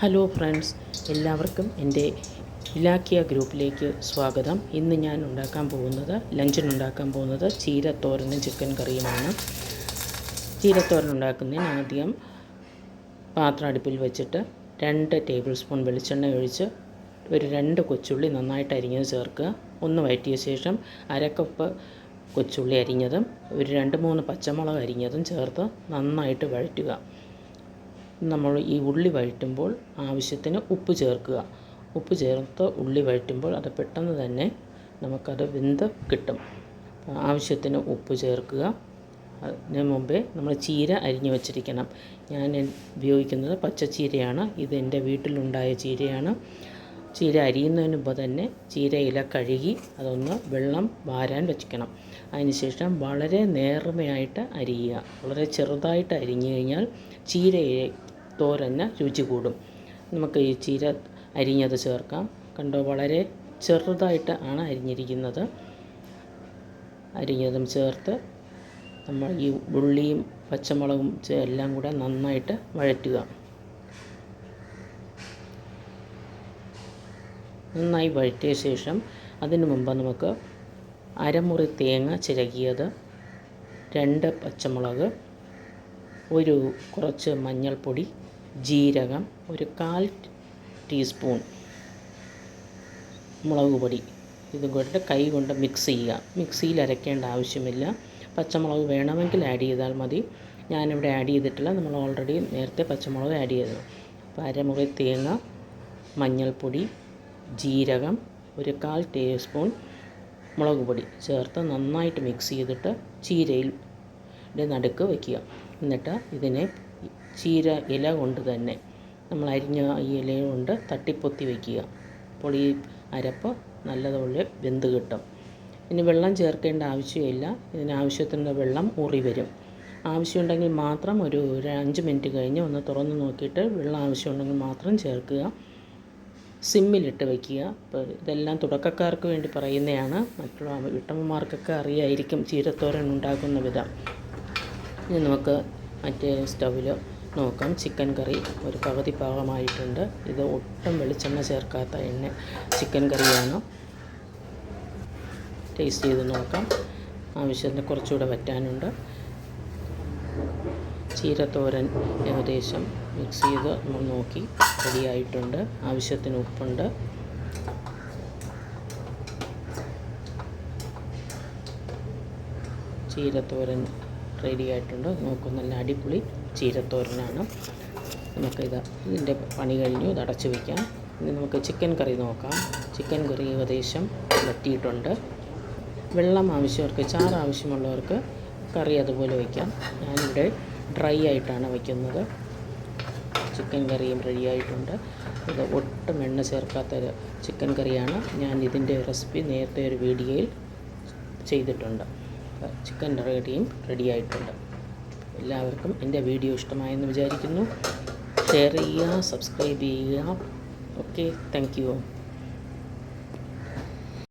Hello friends, എല്ലാവർക്കും എൻ്റെ ഇലാക്കിയ ഗ്രൂപ്പിലേക്ക് സ്വാഗതം. ഇന്ന് ഞാൻ ലഞ്ചിനുണ്ടാക്കാൻ പോകുന്നത് ചീരത്തോരനും ചിക്കൻ കറിയുമാണ്. ചീരത്തോരൻ ഉണ്ടാക്കുന്നതിന് ആദ്യം പാത്രം അടുപ്പിൽ വെച്ചിട്ട് 2 ടേബിൾ സ്പൂൺ വെളിച്ചെണ്ണ ഒഴിച്ച് ഒരു 2 കൊച്ചുള്ളി നന്നായിട്ട് അരിഞ്ഞത് ചേർക്കുക. ഒന്ന് വഴറ്റിയ ശേഷം 1/2 കപ്പ് കൊച്ചുള്ളി അരിഞ്ഞതും ഒരു 2-3 പച്ചമുളക് അരിഞ്ഞതും ചേർത്ത് നന്നായിട്ട് വഴറ്റുക. നമ്മൾ ഈ ഉള്ളി വഴറ്റുമ്പോൾ ആവശ്യത്തിന് ഉപ്പ് ചേർക്കുക. ഉപ്പ് ചേർത്ത് ഉള്ളി വഴറ്റുമ്പോൾ അത് പെട്ടെന്ന് തന്നെ നമുക്കത് വെന്ത് കിട്ടും. ആവശ്യത്തിന് ഉപ്പ് ചേർക്കുക. അതിന് മുമ്പേ നമ്മൾ ചീര അരിഞ്ഞു വച്ചിരിക്കണം. ഞാൻ ഉപയോഗിക്കുന്നത് പച്ചച്ചീരയാണ്. ഇത് എൻ്റെ വീട്ടിലുണ്ടായ ചീരയാണ്. ചീര അരിയുന്നതിന് മുമ്പ് തന്നെ ചീര ഇല കഴുകി അതൊന്ന് വെള്ളം വാരാൻ വെക്കണം. അതിനുശേഷം വളരെ നേർമയായിട്ട് അരിയുക. വളരെ ചെറുതായിട്ട് അരിഞ്ഞു കഴിഞ്ഞാൽ ചീരയെ തോരന് രുചി കൂടും. നമുക്ക് ഈ ചീര അരിഞ്ഞത് ചേർക്കാം. കണ്ടോ, വളരെ ചെറുതായിട്ട് ആണ് അരിഞ്ഞിരിക്കുന്നത്. അരിഞ്ഞതും ചേർത്ത് നമ്മൾ ഈ ഉള്ളിയും പച്ചമുളകും എല്ലാം കൂടെ നന്നായിട്ട് വഴറ്റുക. നന്നായി വഴറ്റിയ ശേഷം അതിനു മുമ്പ് നമുക്ക് അരമുറി തേങ്ങ ചിരകിയത്, 2 പച്ചമുളക്, കുറച്ച് മഞ്ഞൾപ്പൊടി, ജീരകം, 1/4 ടീസ്പൂൺ മുളക് പൊടി, ഇതും കൂടെ കൈ കൊണ്ട് മിക്സ് ചെയ്യുക. മിക്സിയിൽ അരയ്ക്കേണ്ട ആവശ്യമില്ല. പച്ചമുളക് വേണമെങ്കിൽ ആഡ് ചെയ്താൽ മതി. ഞാനിവിടെ ആഡ് ചെയ്തിട്ടില്ല. നമ്മൾ ഓൾറെഡി നേരത്തെ പച്ചമുളക് ആഡ് ചെയ്തു. അപ്പോൾ അരമുറി തേങ്ങ, മഞ്ഞൾപ്പൊടി, ജീരകം, 1/4 ടീസ്പൂൺ മുളക് പൊടി ചേർത്ത് നന്നായിട്ട് മിക്സ് ചെയ്തിട്ട് ചീരയുടെ നടുക്ക് വയ്ക്കുക. എന്നിട്ട് ഇതിനെ ചീര ഇല കൊണ്ട് തന്നെ നമ്മൾ അരിഞ്ഞ ഈ ഇല കൊണ്ട് തട്ടിപ്പൊത്തി വയ്ക്കുക. അപ്പോൾ ഈ അരപ്പ് നല്ലതുപോലെ വെന്ത് കിട്ടും. ഇനി വെള്ളം ചേർക്കേണ്ട ആവശ്യമില്ല. ഇതിനാവശ്യത്തിനുള്ള വെള്ളം ഊറി വരും. ആവശ്യമുണ്ടെങ്കിൽ മാത്രം ഒരു 5 മിനിറ്റ് കഴിഞ്ഞ് ഒന്ന് തുറന്ന് നോക്കിയിട്ട് വെള്ളം ആവശ്യമുണ്ടെങ്കിൽ മാത്രം ചേർക്കുക. സിമ്മിലിട്ട് വയ്ക്കുക. അപ്പോൾ ഇതെല്ലാം തുടക്കക്കാർക്ക് വേണ്ടി പറയുന്നതാണ്. മറ്റുള്ള വീട്ടമ്മമാർക്കൊക്കെ അറിയായിരിക്കും ചീരത്തോരൻ ഉണ്ടാക്കുന്ന വിധം. ഇനി നമുക്ക് മറ്റേ സ്റ്റൗവിൽ നോക്കാം. ചിക്കൻ കറി ഒരു പകുതി പാകമായിട്ടുണ്ട്. ഇത് ഒട്ടും വെളിച്ചെണ്ണ ചേർക്കാത്ത ചിക്കൻ കറിയാണ്. ടേസ്റ്റ് ചെയ്ത് നോക്കാം. ആവശ്യത്തിന് കുറച്ചുകൂടെ വറ്റാനുണ്ട്. ചീരത്തോരൻ ഏകദേശം മിക്സ് ചെയ്ത് നമ്മൾ നോക്കി റെഡിയായിട്ടുണ്ട്. ആവശ്യത്തിന് ഉപ്പുണ്ട്. ചീരത്തോരൻ റെഡി ആയിട്ടുണ്ട്. നോക്കൂ, നല്ല അടിപൊളി ചീരത്തോരനാണ്. ഇതിൻ്റെ പണി കഴിഞ്ഞു. ഇത് അടച്ചു വയ്ക്കാം. ഇനി നമുക്ക് ചിക്കൻ കറി നോക്കാം. ചിക്കൻ കറി ഏകദേശം വറ്റിയിട്ടുണ്ട്. വെള്ളം ആവശ്യമുള്ളവർക്ക്, ചാറ് ആവശ്യമുള്ളവർക്ക് കറി അതുപോലെ വയ്ക്കാം. ഞാനിവിടെ ഡ്രൈ ആയിട്ടാണ് വയ്ക്കുന്നത്. ചിക്കൻ കറിയും റെഡി ആയിട്ടുണ്ട്. ഇത് ഒട്ടും എണ്ണ ചേർക്കാത്ത ചിക്കൻ കറിയാണ്. ഞാൻ ഇതിൻ്റെ റെസിപ്പി നേരത്തെ ഒരു വീഡിയോയിൽ ചെയ്തിട്ടുണ്ട്. ചിക്കൻ കറിയും റെഡി ആയിട്ടുണ്ട്. എല്ലാവർക്കും എൻ്റെ വീഡിയോ ഇഷ്ടമായെന്ന് വിചാരിക്കുന്നു. ഷെയർ ചെയ്യുക, സബ്സ്ക്രൈബ് ചെയ്യുക. Okay, thank you.